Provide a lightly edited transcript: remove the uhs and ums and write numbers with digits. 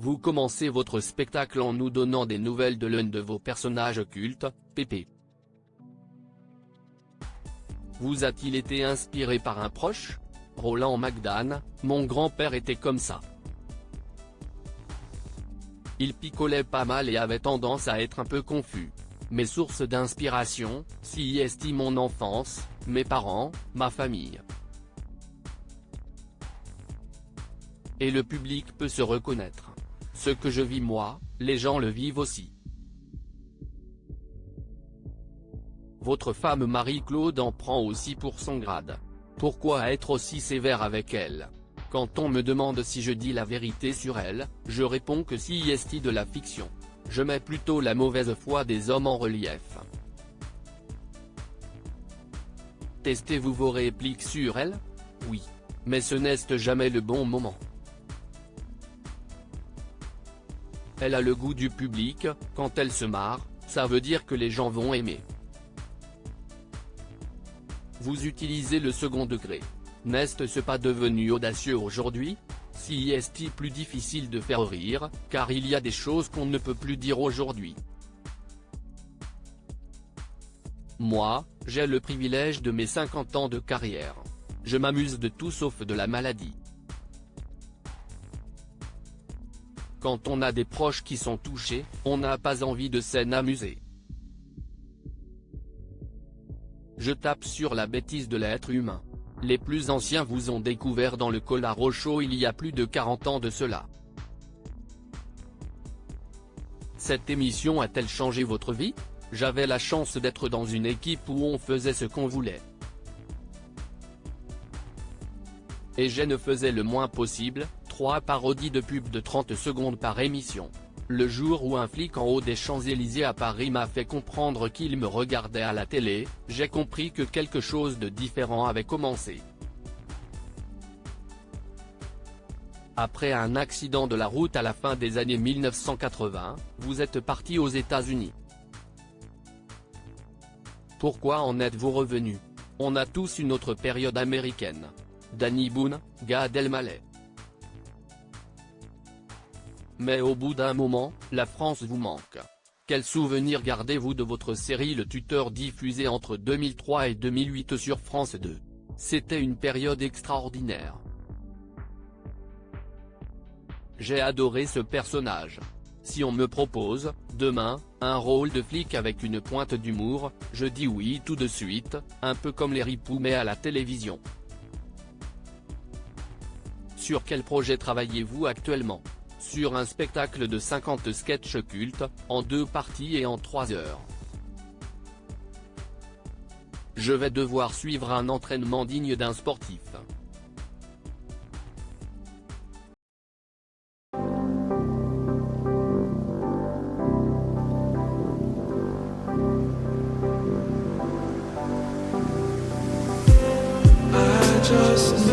Vous commencez votre spectacle en nous donnant des nouvelles de l'un de vos personnages cultes, Pépé. Vous a-t-il été inspiré par un proche? Roland McDan, mon grand-père était comme ça. Il picolait pas mal et avait tendance à être un peu confus. Mes sources d'inspiration, CIST mon enfance, mes parents, ma famille. Et le public peut se reconnaître. Ce que je vis moi, les gens le vivent aussi. Votre femme Marie-Claude en prend aussi pour son grade. Pourquoi être aussi sévère avec elle? Quand on me demande si je dis la vérité sur elle, je réponds que CIST de la fiction. Je mets plutôt la mauvaise foi des hommes en relief. Testez-vous vos répliques sur elle? Oui. Mais ce n'est jamais le bon moment. Elle a le goût du public, quand elle se marre, ça veut dire que les gens vont aimer. Vous utilisez le second degré. N'est-ce pas devenu audacieux aujourd'hui? CIST plus difficile de faire rire, car il y a des choses qu'on ne peut plus dire aujourd'hui. Moi, j'ai le privilège de mes 50 ans de carrière. Je m'amuse de tout sauf de la maladie. Quand on a des proches qui sont touchés, on n'a pas envie de s'en amuser. Je tape sur la bêtise de l'être humain. Les plus anciens vous ont découvert dans le Colaro Show il y a plus de 40 ans de cela. Cette émission a-t-elle changé votre vie? J'avais la chance d'être dans une équipe où on faisait ce qu'on voulait. Et je ne faisais le moins possible, 3 parodies de pub de 30 secondes par émission. Le jour où un flic en haut des Champs-Élysées à Paris m'a fait comprendre qu'il me regardait à la télé, j'ai compris que quelque chose de différent avait commencé. Après un accident de la route à la fin des années 1980, vous êtes parti aux États-Unis. Pourquoi en êtes-vous revenu? On a tous une autre période américaine. Danny Boone, Gad Elmaleh. Mais au bout d'un moment, la France vous manque. Quel souvenir gardez-vous de votre série Le Tuteur diffusée entre 2003 et 2008 sur France 2? C'était une période extraordinaire. J'ai adoré ce personnage. Si on me propose, demain, un rôle de flic avec une pointe d'humour, je dis oui tout de suite, un peu comme les ripoux mais à la télévision. Sur quel projet travaillez-vous actuellement? Sur un spectacle de 50 sketchs cultes, en 2 parties et en 3 heures. Je vais devoir suivre un entraînement digne d'un sportif. I just